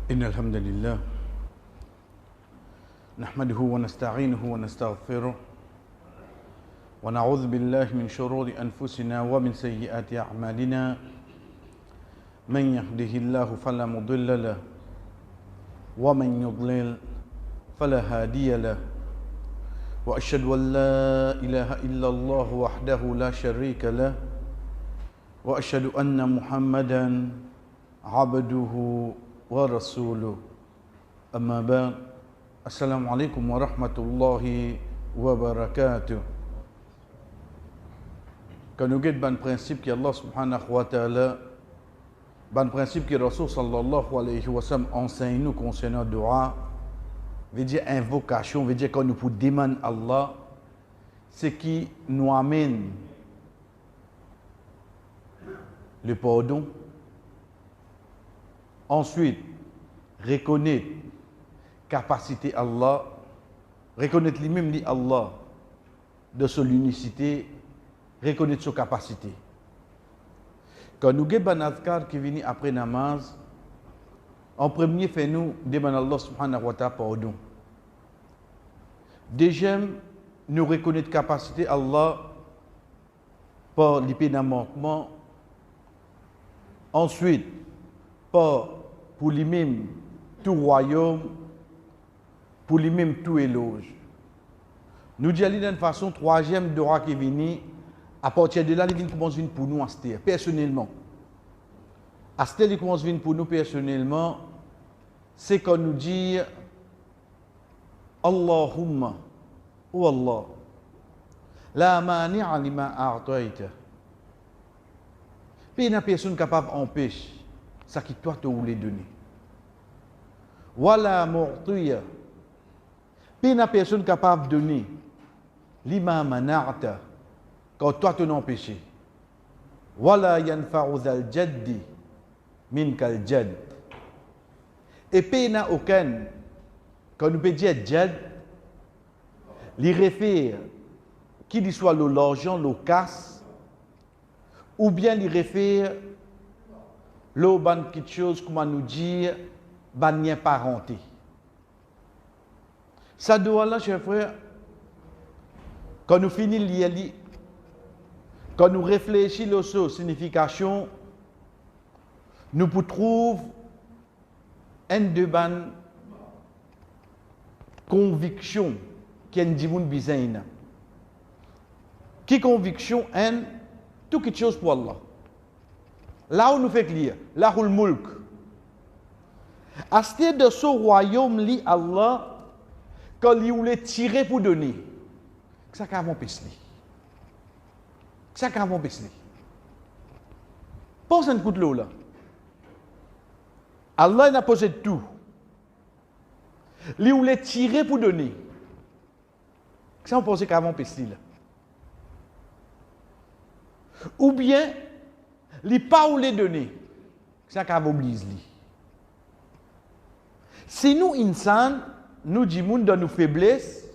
إن الحمد لله نحمده ونستعينه ونستغفره ونعوذ بالله من شرور أنفسنا ومن سيئات أعمالنا من يهده الله فلا مضل له ومن يضلل فلا هادي له وأشهد أن لا إله إلا الله وحده لا شريك له وأشهد أن محمدا عبده ورسوله أما بعد السلام عليكم ورحمة الله وبركاته. Quand nous guidons le principe que Allah subhanahu wa ta'ala, le principe que Rasul sallallahu alayhi wa sallam enseigne nous concernant le dua, veut dire invocation, veut dire quand nous pouvons demander à Allah, ce qui nous amène le pardon. Ensuite, reconnaître capacité Allah, reconnaître lui-même dit Allah de son unicité, reconnaître sa capacité. Quand nous avons un adhkar qui vient après namaz, en premier, fait nous demander Allah subhanahu wa ta'ala pardon. Deuxième, nous reconnaître capacité Allah par l'épée-manquement. Ensuite, pour lui-même tout royaume, pour lui-même tout éloge. Nous disons d'une façon, troisième dora qui vient, à partir de là, il commence à venir pour nous, personnellement. Astel, il commence à venir pour nous personnellement, c'est quand nous dit Allahumma ou Allah, la mani'a lima a'tayta. Puis il y a une personne capable d'empêcher ça qui toi te voulais donner. Wala mu'tiya. Puis il y a une personne capable de donner lima mana'ta quand toi te n'empêché. Wala yanfa'u dhal jaddi minkal jadd. Et puis il n'y a aucun, quand nous peut dire jadd, il réfère qu'il y soit l'argent, le casse, ou bien il réfère le ban quelque chose, comment nous dire, ban parenté. Ça doit là, chers frères, quand nous finissons de lire, quand nous réfléchissons sur la signification, nous pouvons trouver une de ban conviction qui est une bizarre. Qui conviction est tout quelque chose pour Allah. Là où nous fait clair, là où le mulk. À ce de ce royaume, li Allah, quand il voulait tirer pour donner, ça qu'a mon pesli. Ça qu'a mon pesli. Pense un coup de l'eau là. Allah n'a posé tout. Il voulait tirer pour donner. Ça on pense qu'à mon pesli là. Ou bien li pas ou les donner. Ça qu'a oblige li. Si nous insan, nous disons dans nos faiblesses,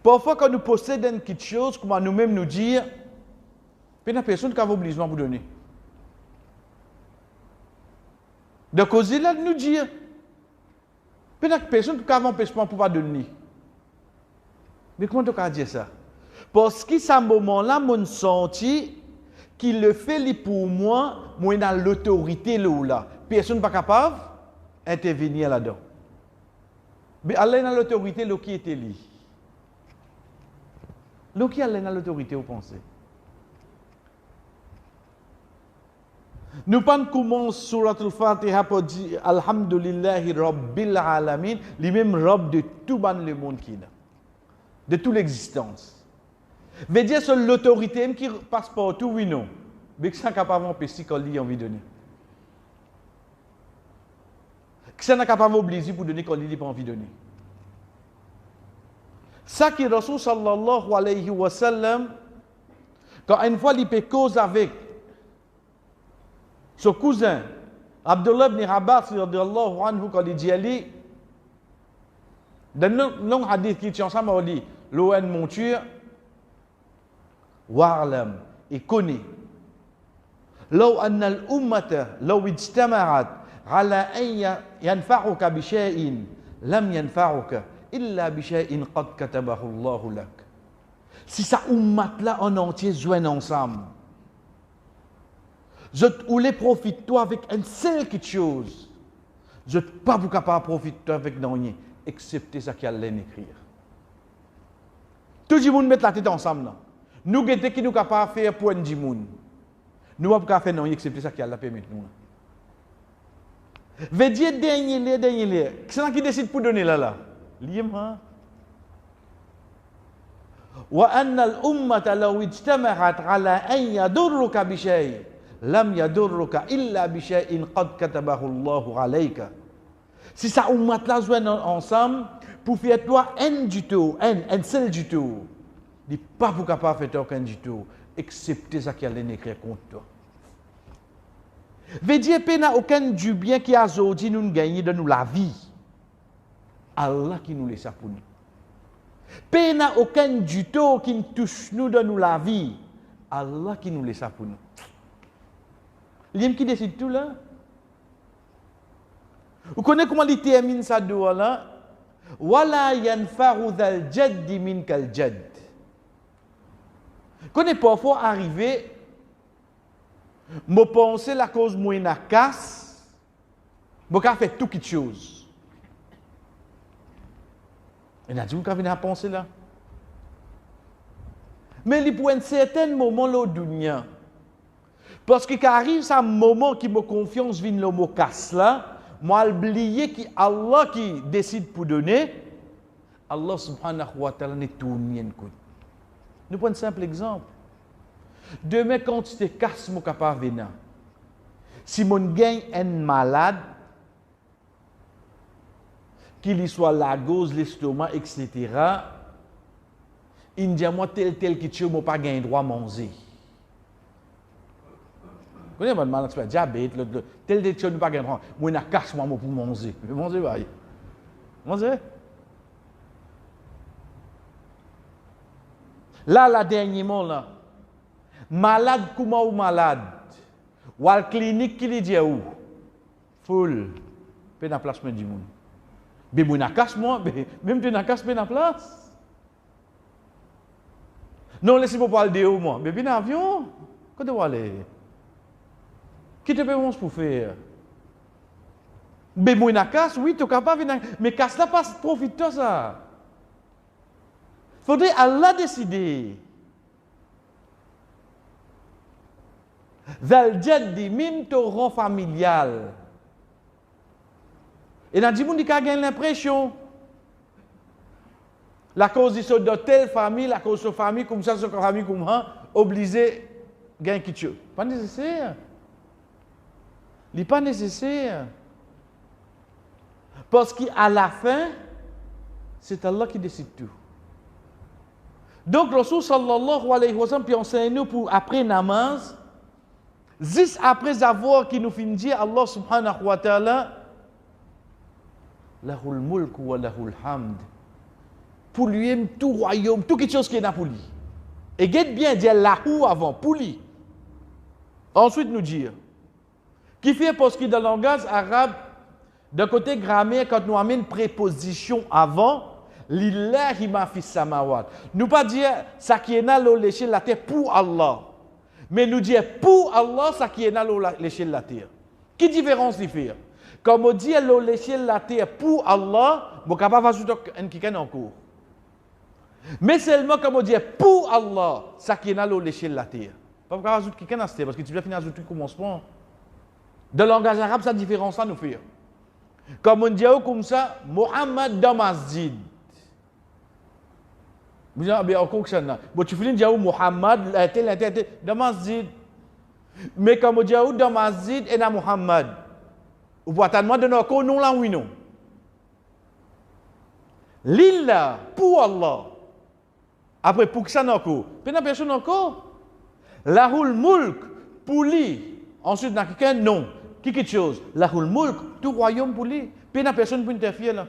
parfois quand nous possédons quelque chose, comment nous-mêmes nous dire, il y a personne qui a obligation pour donner. De cause là nous dire, il y a personne qui a empêchement pour donner. Mais comment tu as dit ça? Parce que ce moment-là, mon senti qu'il le fait pour moi, moi dans l'autorité là. Personne n'est pas capable d'intervenir là-dedans. Mais Allah dans l'autorité là qui était lui. Là qui Allah dans l'autorité vous pensez. Nous pas commencer surat al-Fatiha pour dire alhamdulillahi rabbil alamin, lui-même Rabb de tout le monde qui là. De toute l'existence. Veut dire c'est l'autorité qui passe partout, oui, non. Mais que ça n'est capable d'empêcher quand il a envie de donner. Que ça n'est capable d'obliger pour donner quand il n'a pas envie de donner. Ça qui est Rasul sallallahu alayhi wa sallam, quand une fois il peut cause avec son cousin, Abdullah ibn Abbas, radiyallahu anhu, quand il dit Ali, dans le long hadith qui est ensemble, on dit, l'ON monture, wa'lam, et connaît. لو أن الأمة لو اجتمعت على أن ينفعك بشيء لم ينفعك إلا بشيء قد كتبه الله لك. Si ça ummat là en entier joignent ensemble, je voulais profiter toi avec une seule quelque chose. Je ne suis pas capable de profiter avec rien, excepté ça qu'il y a à écrire. Tout le monde met la tête ensemble là. Nous qui nous sommes capables de faire pour un monde. Nous ne pouvons pas faire rien, excepté ça qu'il y a là permettre nous. Veut dire dernier. C'est qui décide pour donner là. Libre. وأن الأمة لو اجتمعت على أن يضرك بشيء لم يضرك إلا بشيء قد كتبه الله عليك. Si ça ummat là joignent ensemble pour faire toi un du tout, un seul du tout, il n'est pas capable de faire aucun du tout, excepté ça qui a écrit contre toi. Veut dire qu'il n'y a aucun du bien qui a aujourd'hui nous gagné de nous la vie. Allah qui nous laisse pour nous. Il n'y a aucun du tout qui nous touche nous de nous la vie. Allah qui nous laisse pour nous. L'homme qui décide tout là. Vous connaissez comment il termine ça doigt là? Wala yanfa'u dhal jaddi minkal jadd. Quand est parfois arrivé, me penser la cause moi na casse, me ka fait tout quelque chose. Et n'a dit vous ka venir à penser là. Mais il pour un certain moment là au dunya. Parce que quand arrive ça moment qui me confiance vient le mot casse là, moi oublier que Allah qui décide pour donner, Allah subhanahu wa ta'ala n'est tout rien coup. Nous prenons un simple exemple. Demain, quand tu te casses, mon capable venir. Si mon gagne un malade, qu'il soit la gauze, l'estomac, etc., il dit à moi tel qui tue, moi pas gagné droit à manger. Vous connaissez, malade, c'est pas diabète, tel qui tue, moi pas gagné droit. Moi, je casse moi pour manger. Je vais manger, bah. Manger. Là, la dernière mot, là. Malade, comment ou malade? Ou à la clinique qui lui dit où? Full. Pas de place du monde. Mais moi, je casse moi, même tu n'as casse pas de place. Non, laissez-moi parler de où, moi. Mais bien en avion, quand tu vas aller? Qui te paye pour faire? Mais moi, je casse, oui, tu es capable de mais casse là, pas profite de ça. Faudrait Allah décider. Zal jaddi min torrent familial. Et dans le monde qui a l'impression la cause de telle famille, la cause de famille comme ça, cette famille comme ça, obligé de gagner quelque chose. Pas nécessaire. Il n'est pas nécessaire. Parce qu'à la fin, c'est Allah qui décide tout. Donc, Rasul sallallahu alayhi wa sallam, puis enseigne-nous pour après namaz, juste après avoir qui nous finit dire Allah subhanahu wa ta'ala, lahul mulk wa lahul hamd. Pour lui, tout royaume, tout quelque chose qui est là pour lui. Et guette bien dire lahu avant, pour lui. Ensuite, nous dire, qui fait parce que dans le langage arabe, d'un côté grammaire, quand nous amène préposition avant, lillahi ma fis samawat. Nous pas dire ça qui est dans l'échelle de la terre pour Allah. Mais nous dire pour Allah, ça qui est dans l'échelle de la terre. Qui différence il fait? Comme on dit l'échelle de la terre pour Allah, on ne peut pas ajouter un kikan en cours. Mais seulement comme on dit pour Allah, ça qui est dans l'échelle de la terre. On ne peut pas ajouter kikan dans cette terre parce que tu vas finir ajouter le commencement. Dans le langage arabe, ça différence ça nous fait. Comme on dit comme ça, Muhammad dans masjid. Vous dites, bien, encore que ça, bon, tu finis de dire Muhammad, dans masjid. Mais comme on dit dans masjid et dans Muhammad. Vous pouvez attendre de nous, non là, oui, non. Lillah, pour Allah. Après, pour que ça n'a encore. Puis, la personne encore. Lahul mulk, pour lui. Ensuite, dans quelqu'un, non. Quelque chose. Lahul mulk, tout royaume pour lui. Puis, la personne pour interférer là.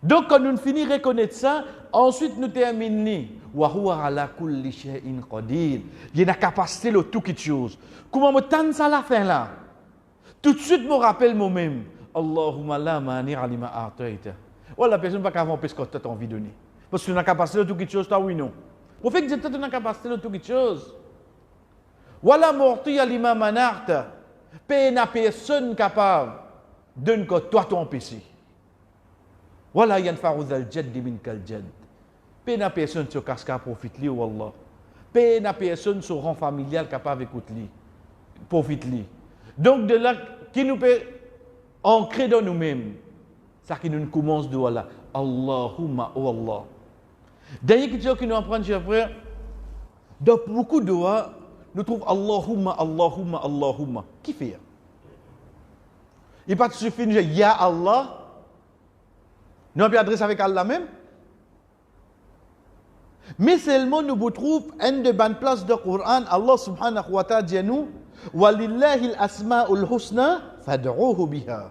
Donc, quand nous finissons de reconnaître ça, ensuite nous terminons. Wa huwa ala kulli shay'in qadir. Il y a la capacité de tout quelque chose. Comment me tente ça à la fin là? Tout de suite, me rappelle moi-même. Allahumma la mani alima a'taita. Voilà, la personne ne va pas empêcher ce que tu as envie de donner. Parce que tu as la capacité de tout quelque chose, tu as oui, non. Le prophète dit que tu as la capacité de tout quelque chose. Voilà, morti alima manarta. Pas personne capable de donner que toi, tu empêché. Voilà, yanfa'u dhal jaddi min kal jadd. Pas personne sur casca profite li, wallah. Pas personne sur rang familial capable d'écouter li. Profite li. Donc, de là, qui nous peut ancrer dans nous-mêmes, ça qui nous commence de voilà. Allahumma, oh Allah. Dernière question que nous apprenons, chers frères, dans beaucoup de doigts, nous trouvons Allahumma, Allahumma, Allahumma. Qui fait? Il pas suffit de dire Ya Allah. Nous avons adressé avec Allah même. Mais seulement nous trouvons une de bonnes places du Coran. Allah subhanahu wa ta'ala dit nous Walillahi al-asma'ul husna fad'uhu biha.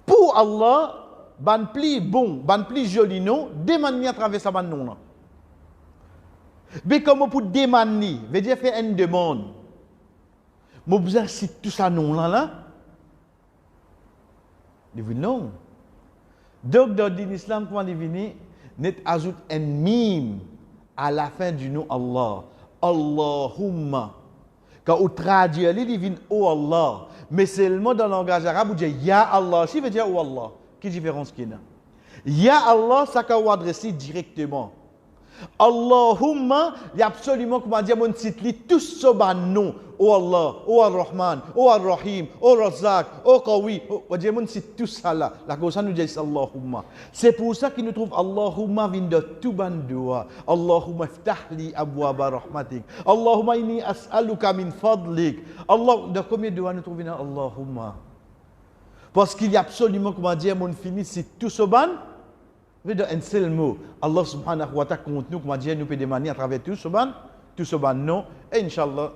Pour Allah, ban pli bon, ban pli joli nom, demande à travers sa ban nom. Mais comme pour demander, veut dire faire une demande. Moi besoin si tout ça nom là. Il dit non. Donc dans l'islam comment il vient, net ajoute un mime à la fin du nom Allah. Allahumma. Quand on traduit, il vient oh Allah. Mais seulement dans le langage arabe, on dit Ya Allah. Si veut dire oh Allah. Quelle différence qu'il y a? Ya Allah, ça qu'on va adresser directement. Allahumma, il y a absolument, comment dire, mon titre, tout ce nom. Oh Allah, oh Ar-Rahman, oh Ar-Rahim, oh Razak, oh Qawi. On dit, mon titre, tout ça là. La cause, nous dit Allahumma. C'est pour ça qu'il nous trouve Allahumma vient de tout ban doua. Allahumma ftahli abwaba rahmatik. Allahumma inni as'aluka min fadlik. Allah, de combien de doigts nous trouvons Allahumma? Parce qu'il y a absolument, comment dire, mon fini, c'est tout ce ban. Un seul mot. Allah subhanahu wa ta'ala compte nous, comment dire, nous peut demander à travers tout ce ban, non. Et Inch'Allah,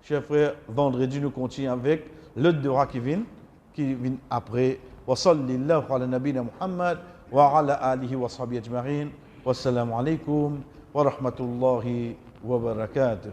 chers frères, vendredi, nous continuons avec le dua qui vient après. Wa sallallahu ala nabina Muhammad wa ala alihi wa sahbihi ajma'in. Wassalamu alaikum wa rahmatullahi wa barakatuh.